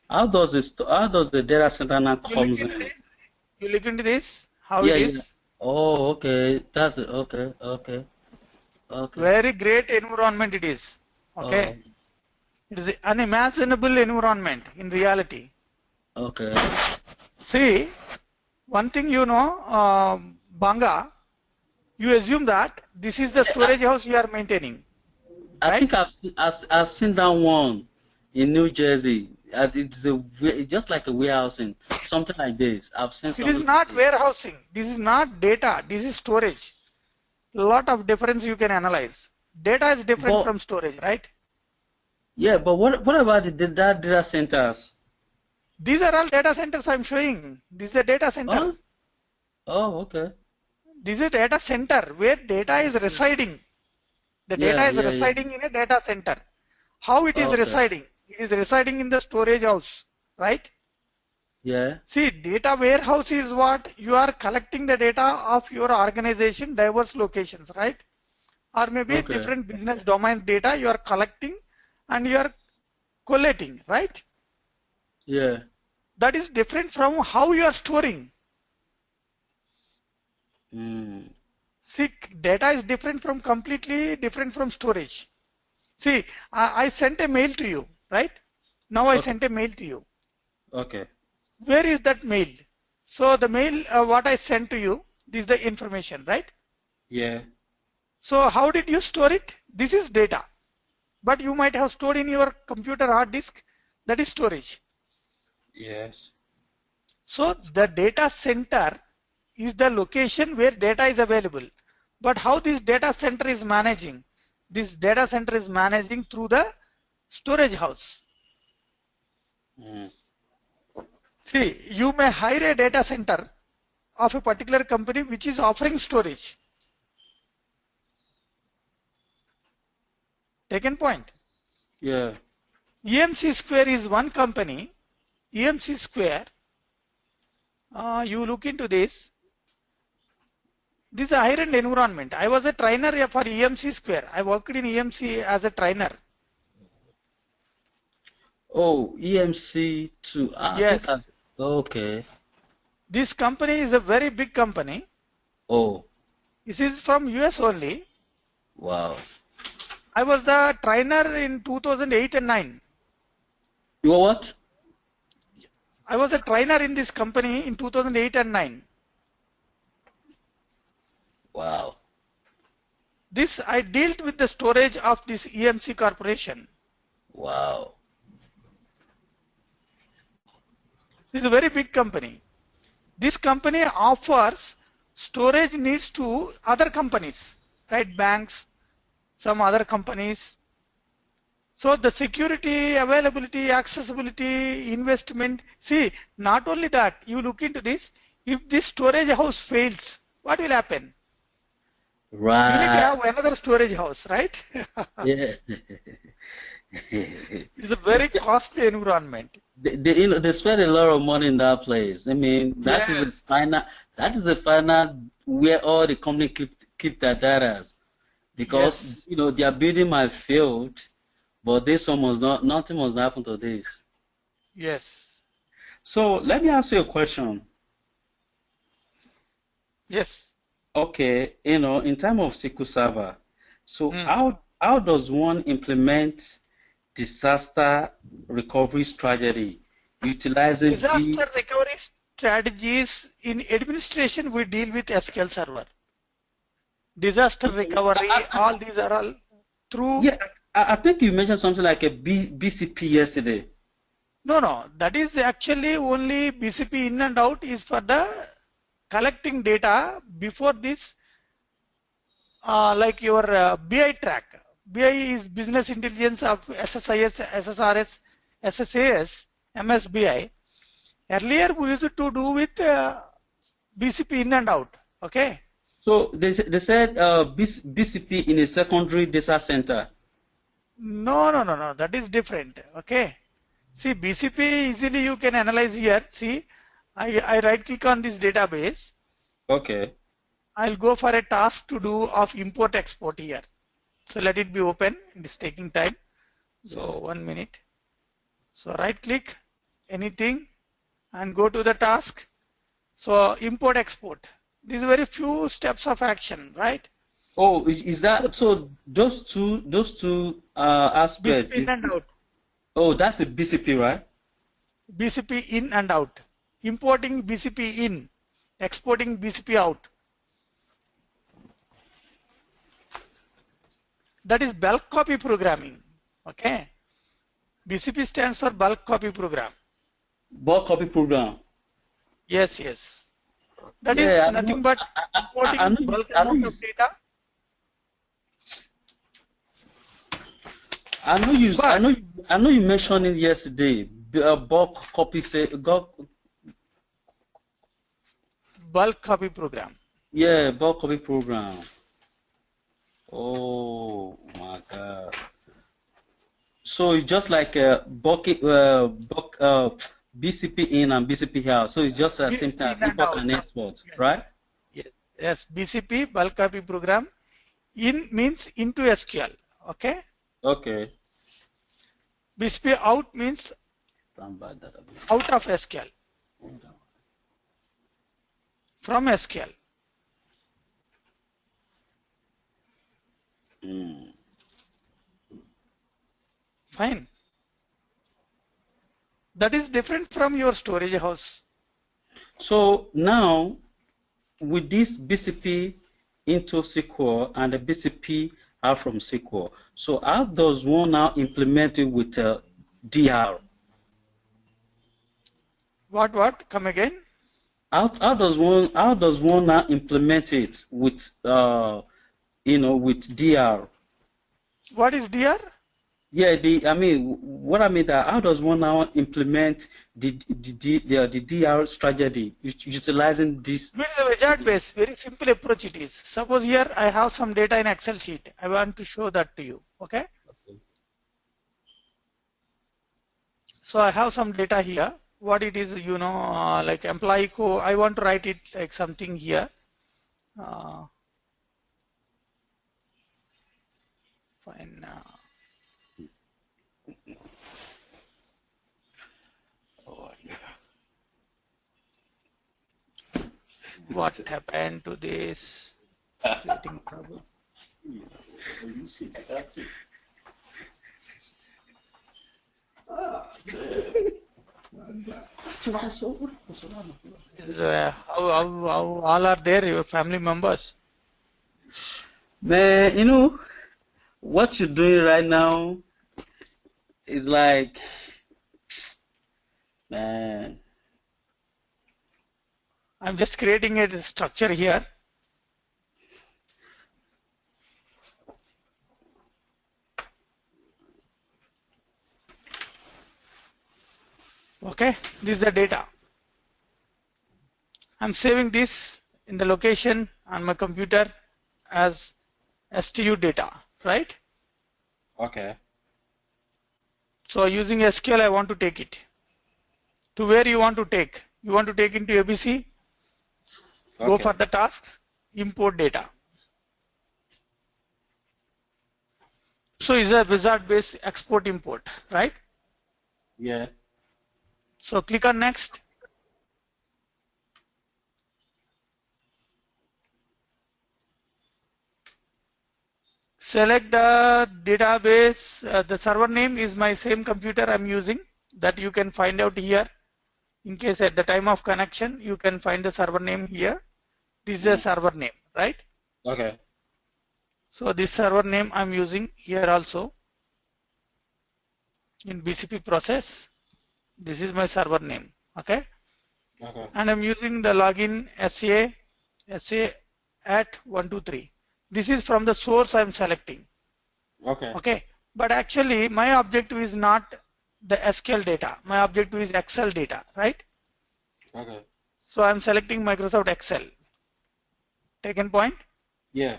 how does the data center now comes in? You look into this? How it is? Yeah. Oh, okay. That's it. Okay. Okay. Okay. Very great environment it is. Okay. It is an unimaginable environment in reality. Okay. See, one thing you know, Banga, you assume that this is the storage house you are maintaining. I think I've seen that one in New Jersey. It's just like a warehousing, something like this. I've seen. It is not warehousing. This is not data. This is storage. A lot of difference you can analyze. Data is different from storage, right? Yeah, but what about the data centers? These are all data centers I'm showing. This is a data center. Oh, okay. This is a data center where data is residing. The data is residing in a data center. How it is residing? It is residing in the storage house, right? Yeah. See, data warehouse is what? You are collecting the data of your organization, diverse locations, right? Or maybe different business domain data you are collecting and you are collating, right? Yeah. That is different from how you are storing. See, data is different from completely different from storage. See, I sent a mail to you, right? Now I Okay. sent a mail to you. Okay. Where is that mail? So the mail, what I sent to you, this is the information, right? Yeah. So how did you store it? This is data, but you might have stored in your computer hard disk. That is storage. Yes. So the data center is the location where data is available. But how this data center is managing? This data center is managing through the storage house. Mm. See, you may hire a data center of a particular company which is offering storage. Taken point. Yeah. EMC Square is one company. EMC Square, you look into this. This is a high-end environment. I was a trainer for EMC Square. I worked in EMC as a trainer. Oh, EMC too. I think I. Yes. Okay. This company is a very big company. Oh, This is from US only. wow. I was the trainer in 2008 and 9. You know what? I was a trainer in this company in 2008 and 9. Wow. This I dealt with the storage of this EMC corporation. Wow. This is a very big company. This company offers storage needs to other companies, right? Banks, some other companies. So the security, availability, accessibility, investment. See, not only that, you look into this. If this storage house fails, what will happen? You need to Right. have another storage house, right? Yeah. It's a They very spend, costly environment. you know, they spend a lot of money in that place. I mean, Yes, that is the final where all the company keep their data, because yes, you know their building might fail, but this one must not, nothing must happen to this. yes, So let me ask you a question. yes. Okay, you know, in terms of SQL Server, so Hmm. how does one implement disaster recovery strategy utilizing Disaster recovery strategies in administration, we deal with SQL Server. Disaster recovery, all these are all through. yeah, I think you mentioned something like a BCP yesterday. No, no, that is actually only BCP in and out is for the collecting data before this, like your BI track. BI is business intelligence of SSIS, SSRS, SSAS, MSBI. Earlier we used to do with BCP in and out. Okay. So they said BCP in a secondary data center. No, no, no, no. That is different. Okay. See, BCP easily you can analyze here. See, I right click on this database. Okay. I'll go for a task to do of import export here. So let it be open. It is taking time. Yeah. So 1 minute. So right click anything and go to the task. So import export. These are very few steps of action, right? Oh, is So that so? Those two aspects. BCP in and out. Oh, that's a BCP, right? BCP in and out. Importing BCP in, exporting BCP out. That is bulk copy programming. Okay. BCP stands for bulk copy program. Bulk copy program. Yes, yes. That is Yeah, I know. nothing but I importing know. bulk I know amount you. of data. I But know. I know you mentioned it yesterday. Bulk copy say. bulk copy program. Yeah, bulk copy program. Oh my God. So it's just like a BCP in and BCP out. So it's just the same thing BCP as in and import out. and export, Yes. right? Yes. Yes. BCP bulk copy program. In means into SQL. Okay. Okay. BCP out means Standby database. out of SQL. From SQL. Mm. Fine. That is different from your storage house. So now with this BCP into SQL and the BCP out from SQL, so how does one now implement it with DR? What? Come again? How does one now implement it with with DR? What is DR? Yeah, what I mean that how does one now implement the DR strategy utilizing this? With the wizard base, very simple approach it is. Suppose here I have some data in Excel sheet. I want to show that to you. Okay. So I have some data here. What it is, like employee co. I want to write it like something here. Uh, Fine. What happened to this? It's creating trouble. How all are there? Your family members? Man, what you're doing right now is like, man. I'm just creating a structure here. Okay, this is the data. I'm saving this in the location on my computer as STU data, right? Okay. So using SQL, I want to take it. To where you want to take? You want to take into ABC? Go Okay. for the tasks, import data. So it's a wizard based export import, right? Yeah. So click on next. Select the database. The server name is my same computer I'm using, that you can find out here. In case at the time of connection, you can find the server name here. This is a server name, right? Okay. So this server name I'm using here also in BCP process. This is my server name, okay? Okay. And I'm using the login SA at 123. This is from the source I'm selecting. Okay. Okay, but actually my objective is not the SQL data. My objective is Excel data, right? Okay. So I'm selecting Microsoft Excel. Taken point? Yeah.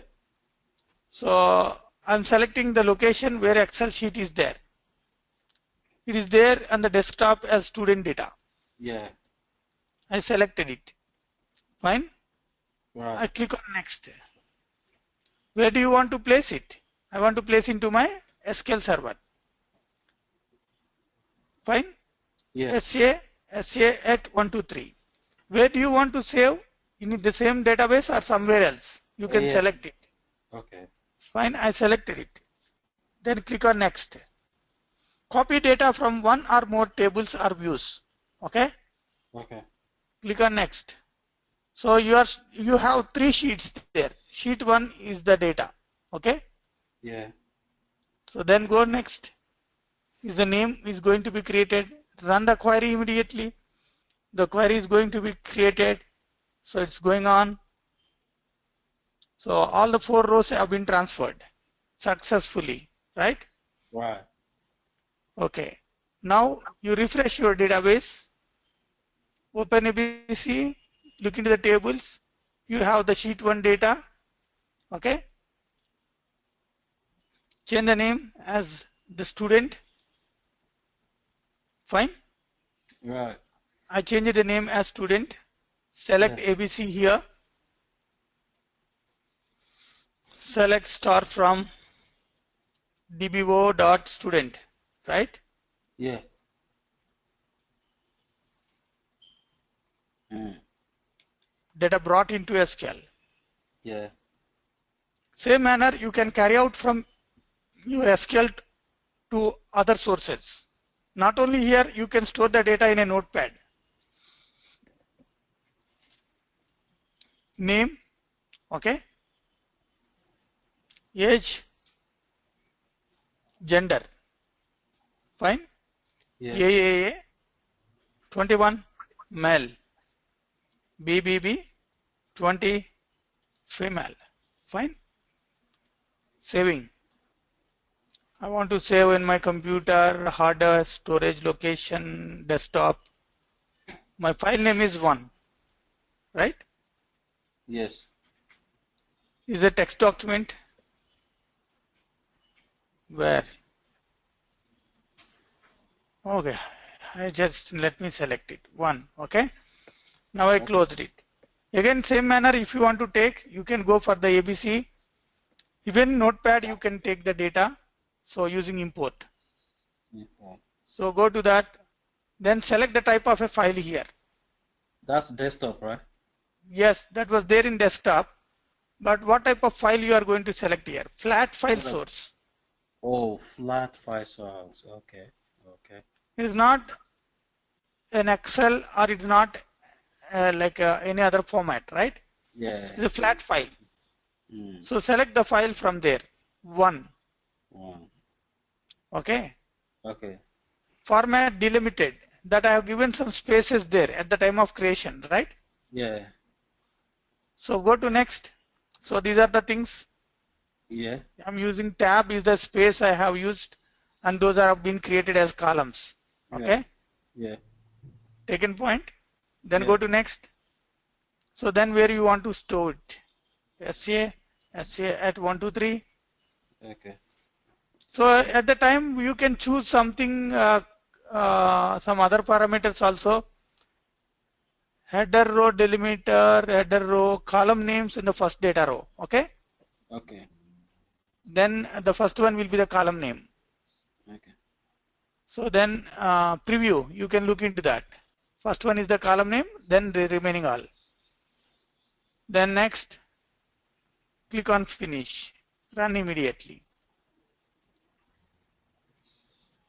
So I'm selecting the location where Excel sheet is there. It is there on the desktop as student data. Yeah. I selected it. Fine. Right. I click on next. Where do you want to place it? I want to place into my SQL server. Fine. Yeah. SA at 123. Where do you want to save? In the same database or somewhere else? You can Yes. select it. Okay. Fine, I selected it. Then click on next. Copy data from one or more tables or views. Okay. Okay. Click on next. So you have three sheets there. Sheet 1 is the data. Okay. Yeah. So then go next. Is the name is going to be created. Run the query immediately. The query is going to be created. So it's going on. So all the 4 rows have been transferred successfully, right? Right. Okay. Now you refresh your database. Open ABC. Look into the tables. You have the sheet 1 data. Okay. Change the name as the student. Fine. Right. I changed the name as student. Select Yeah. ABC here. Select star from dbo.student, right? Yeah. Mm. Data brought into SQL. Yeah. Same manner you can carry out from your SQL to other sources. Not only here, you can store the data in a notepad. Name, okay, age, gender, fine. Yes. AAA 21 male, BBB 20 female, fine. Saving. I want to save in my computer, hard disk, storage location, desktop. My file name is 1, right? Yes. Is a text document. Where? Okay, let me select it. 1, okay. Now I closed it. Again, same manner, if you want to take, you can go for the ABC. Even Notepad, you can take the data. So using import. So go to that. Then select the type of a file here. That's desktop, right? Yes, that was there in desktop. But what type of file you are going to select here? Flat file source. Oh, flat file source. Okay. Okay. It is not an Excel or it's not like any other format, right? Yeah. It's a flat file. So select the file from there. 1. Okay. Okay. Format delimited. That I have given some spaces there at the time of creation, right? Yeah. So go to next. So these are the things. Yeah. I'm using tab is the space I have used, and those have been created as columns. Okay. Yeah. Taken point. Then go to next. So then where you want to store it? SCA at 1, 2, 3. Okay. So at the time you can choose something, some other parameters also. Header row delimiter, header row, column names in the first data row. Okay. Okay. Then the first one will be the column name. Okay. So then preview, you can look into that. First one is the column name, then the remaining all. Then next, click on finish, run immediately.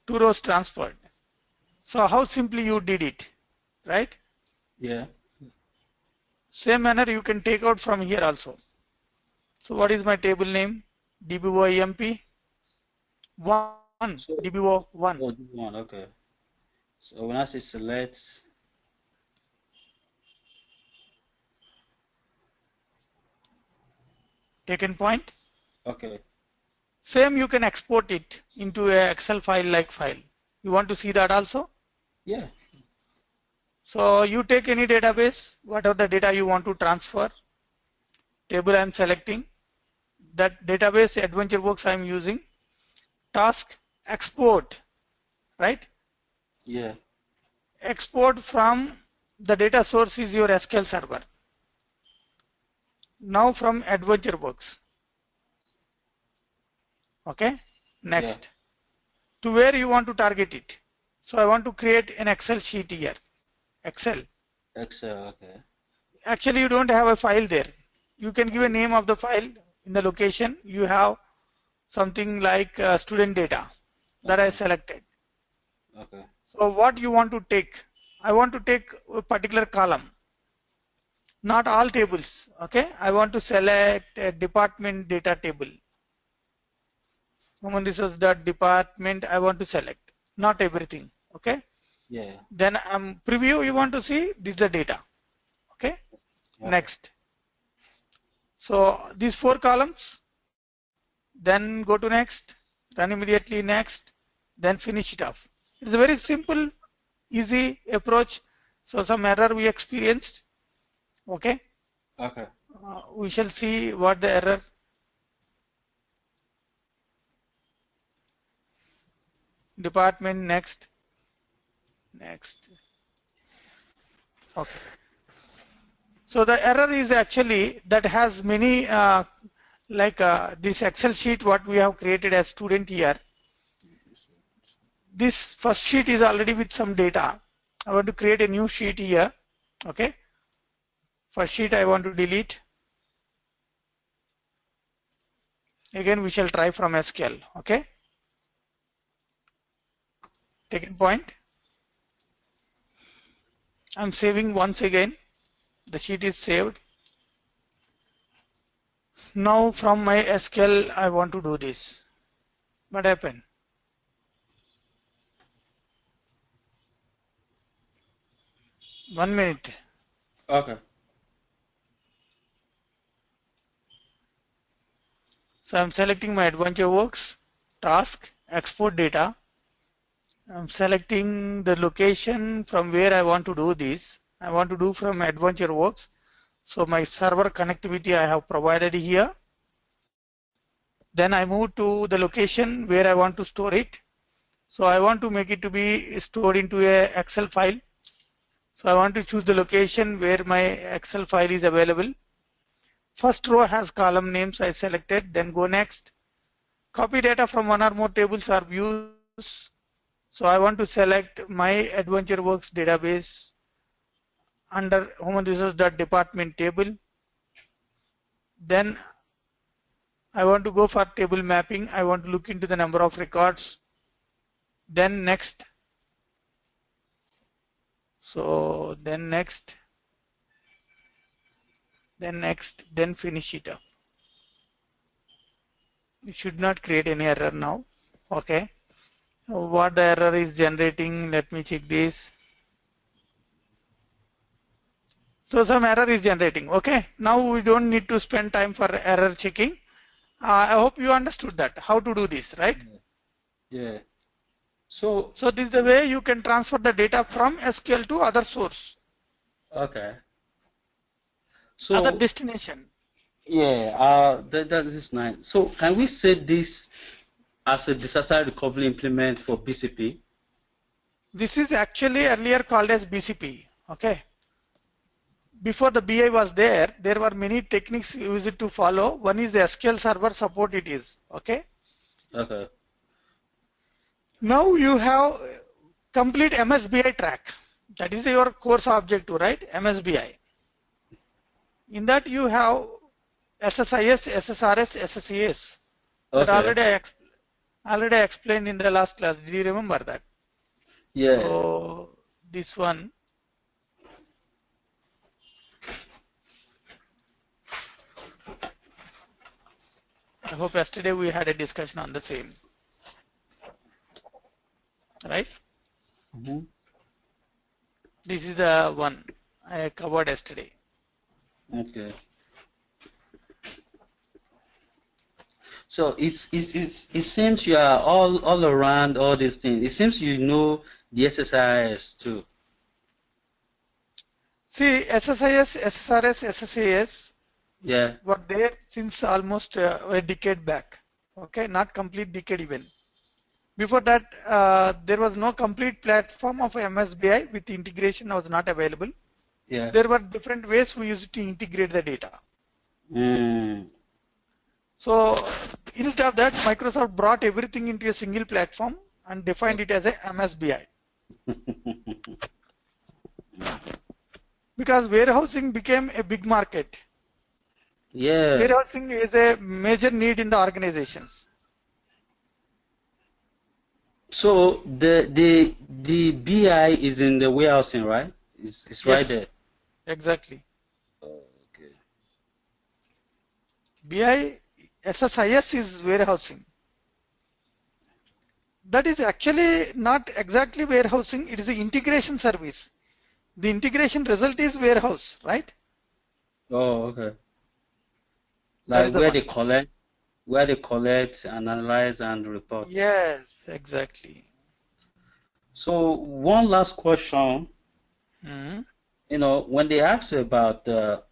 2 rows transferred. So how simply you did it, right? Yeah. Same manner you can take out from here also. So what is my table name? DBOIMP 1, So, DBO 1. Oh, one. Okay. So when I say select, Taken point. okay. Same you can export it into a Excel file like file. You want to see that also? Yeah. So you take any database, whatever the data you want to transfer. Table I am selecting. That database AdventureWorks I am using. Task export, right? Yeah. Export from the data source is your SQL server. Now from AdventureWorks. Okay. Next. To where you want to target it. So I want to create an Excel sheet here. Excel. Okay. Actually, you don't have a file there. You can give a name of the file in the location. You have something like student data that I selected. Okay. So what you want to take? I want to take a particular column. Not all tables. Okay. I want to select a department data table. Human resource department I want to select. Not everything. Okay. Yeah. Then preview you want to see this is the data. Okay. Next. So these 4 columns, then go to next, run immediately next, then finish it off. It's a very simple, easy approach. So some error we experienced. Okay. Okay. We shall see what the error. Department next. Okay. So the error is actually that has many this Excel sheet what we have created as student here. This first sheet is already with some data. I want to create a new sheet here. Okay. First sheet I want to delete. Again, we shall try from SQL. Okay. Taken point. I'm saving once again. The sheet is saved. Now from my SQL, I want to do this. What happened? One minute. Okay. So I'm selecting my AdventureWorks task, export data. I'm selecting the location from where I want to do this. I want to do from AdventureWorks. So my server connectivity I have provided here. Then I move to the location where I want to store it. So I want to make it to be stored into a Excel file. So I want to choose the location where my Excel file is available. First row has column names I selected, then go next. Copy data from one or more tables or views. So I want to select my AdventureWorks database under human resource department table. Then I want to go for table mapping. I want to look into the number of records. Then next. So then next. Then finish it up. It should not create any error now. Okay. What the error is generating, let me check this. So some error is generating. Okay. Now we don't need to spend time for error checking. I hope you understood that, how to do this, right? Yeah. So this is the way you can transfer the data from SQL to other source. Okay. So Other destination. Yeah, that is nice. So can we say this as a disaster recovery implement for BCP? This is actually earlier called as BCP. Okay. Before the BI was there were many techniques used to follow. One is SQL Server support it is. Okay. Okay. Now you have complete MSBI track. That is your course objective, right? MSBI. In that you have SSIS, SSRS, SSES. That Okay. already I explained in the last class. Did you remember that? Yeah. So this one. I hope yesterday we had a discussion on the same. Right? Mm-hmm. This is the one I covered yesterday. Okay. So it seems you are all around all these things. It seems you know the SSIS too. See, SSIS, SSRS, SSAS were there since almost a decade back. Okay, not complete decade even. Before that, there was no complete platform of MSBI with integration was not available. Yeah. There were different ways we used to integrate the data. So instead of that, Microsoft brought everything into a single platform and defined it as a MSBI. Because warehousing became a big market. Yeah. Warehousing is a major need in the organizations. So the BI is in the warehousing, right? It's Yes, right there. Exactly. Okay. BI SSIS is warehousing. That is actually not exactly warehousing. It is an integration service. The integration result is warehouse, right? Oh, okay. That Like is the one. where they collect and analyze and report. Yes, exactly. So one last question. You know, when they ask you about the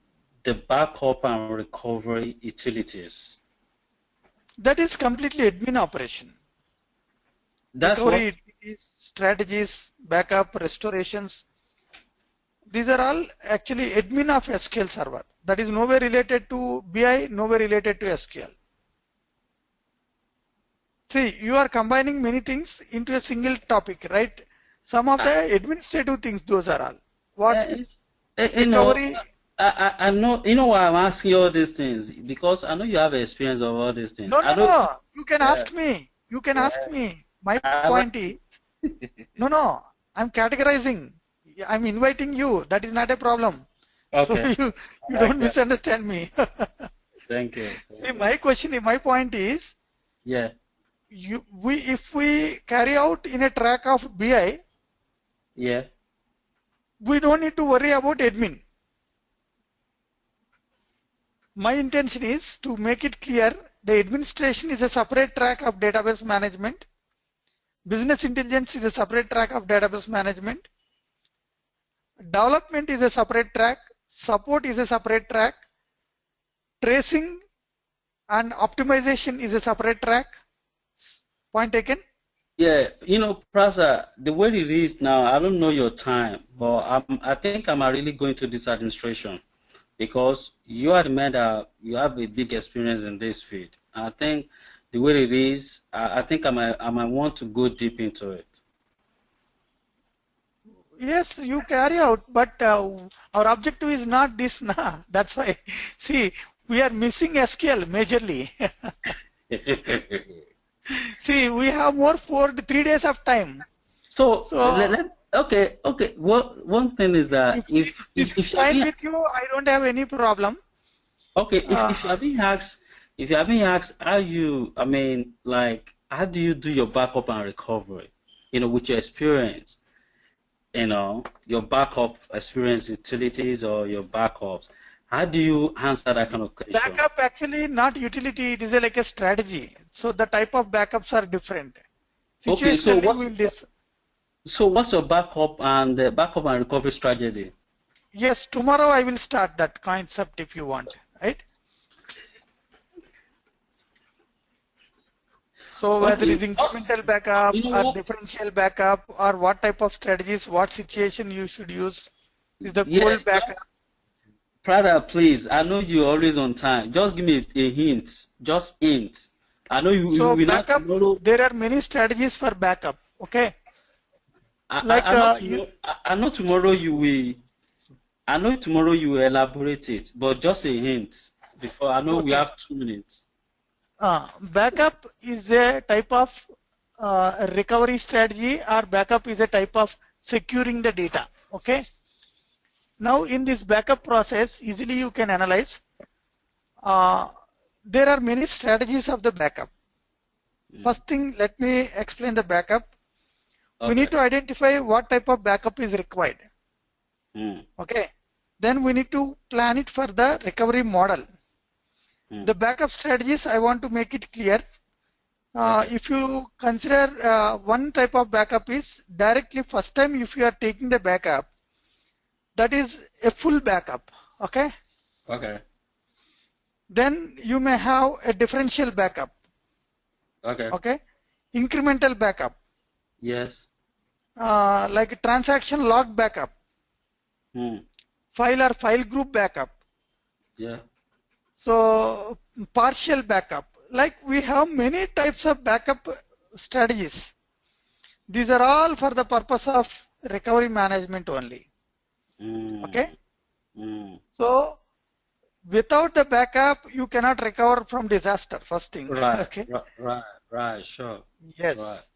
backup and recovery utilities, that is completely admin operation. That's Recovery what? utilities, strategies, backup, restorations. These are all actually admin of SQL Server. That is nowhere related to BI, nowhere related to SQL. See, you are combining many things into a single topic, right? Some of the administrative things, those are all. What? You know, Recovery. I know, you know why I'm asking you all these things? Because I know you have experience of all these things. No, I no, know, no. You can yeah, ask me. You can yeah. ask me. My I point like, is, no, no. I'm categorizing. I'm inviting you. That is not a problem. So okay, you I like don't that. misunderstand me. Thank you. See, Thank you. my question, my point is, Yeah, if we carry out in a track of BI, yeah, we don't need to worry about admin. My intention is to make it clear the administration is a separate track of database management. Business intelligence is a separate track of database management. Development is a separate track. Support is a separate track. Tracing and optimization is a separate track. Point taken? yeah. You know, Prasa, the way it is now, I don't know your time, but I think I'm really going to this administration because you are the man that you have a big experience in this field. I think the way it is, I think I might want to go deep into it. Yes, you carry out, but our objective is not this. Nah. That's why. See, we are missing SQL majorly. See, we have more 3 days of time. So So okay. One thing is that if this is if you are fine being with you, I don't have any problem. okay, if you Uh, are being asked, if you are being asked, how you, I mean, like, how do you do your backup and recovery? You know, with your experience, you know, your backup experience utilities or your backups. How do you answer that kind of question? Backup actually not utility, it is like a strategy. So the type of backups are different. Okay, Situationally, we'll this. so what's your backup and recovery strategy? Yes, tomorrow I will start that concept if you want, right? So whether Okay, it's incremental backup you know or what? differential backup or what type of strategies, what situation you should use is the Yeah, cold backup. just Prada, please. I know you're always on time. Just give me a hint. Just hint. I know you So will not backup, tomorrow. there are many strategies for backup. Okay, like I know tomorrow. I know tomorrow you will. I know tomorrow you will elaborate it, but just a hint before. I know we okay. have 2 minutes. Backup is a type of recovery strategy, or backup is a type of securing the data. Okay. Now in this backup process, easily you can analyze. Uh, there are many strategies of the backup. Mm. First thing, let me explain the backup. We need Okay. to identify what type of backup is required. Mm. Okay. Then we need to plan it for the recovery model. Mm. The backup strategies, I want to make it clear. Okay. If you consider one type of backup is directly first time if you are taking the backup, that is a full backup. Okay. Okay. Then you may have a differential backup. Okay. Okay. Incremental backup, Yes. like transaction log backup, Mm. file or file group backup. Yeah. So partial backup, like we have many types of backup strategies. These are all for the purpose of recovery management only. Okay. Mm. Mm. So without the backup, you cannot recover from disaster. First thing. Right. Okay. Right. Right. Right. Sure. Right. Yes.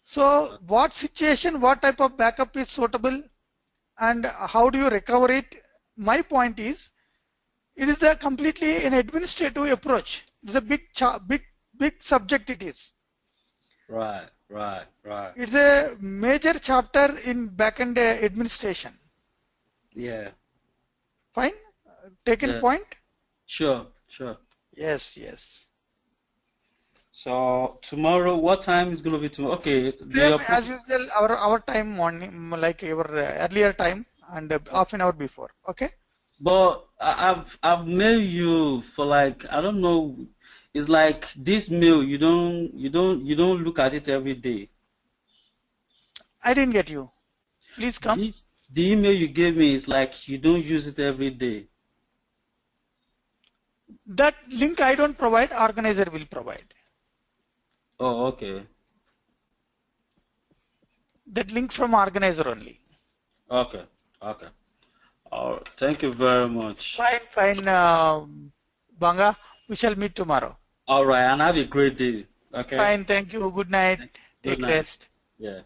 So what situation, what type of backup is suitable, and how do you recover it? My point is, it is a completely an administrative approach. It's a big subject. It is. Right. Right. Right. It's a major chapter in backend administration. Yeah. Fine. Taken Yeah. point. Sure. Sure. Yes. Yes. So tomorrow, what time is gonna be tomorrow? Okay, Same the as usual. Our time morning, like our earlier time, and half an hour before. Okay. but I've mailed you for like I don't know. It's like this mail you don't look at it every day. I didn't get you. Please come. The email you gave me is like you don't use it every day. That link I don't provide. Organizer will provide. Oh, okay, That link from organizer only. okay, okay, Thank you very much. Fine, Banga. We shall meet tomorrow. All right, and have a great day. Okay. Fine, thank you. Good night. Good Take night. rest. Yeah.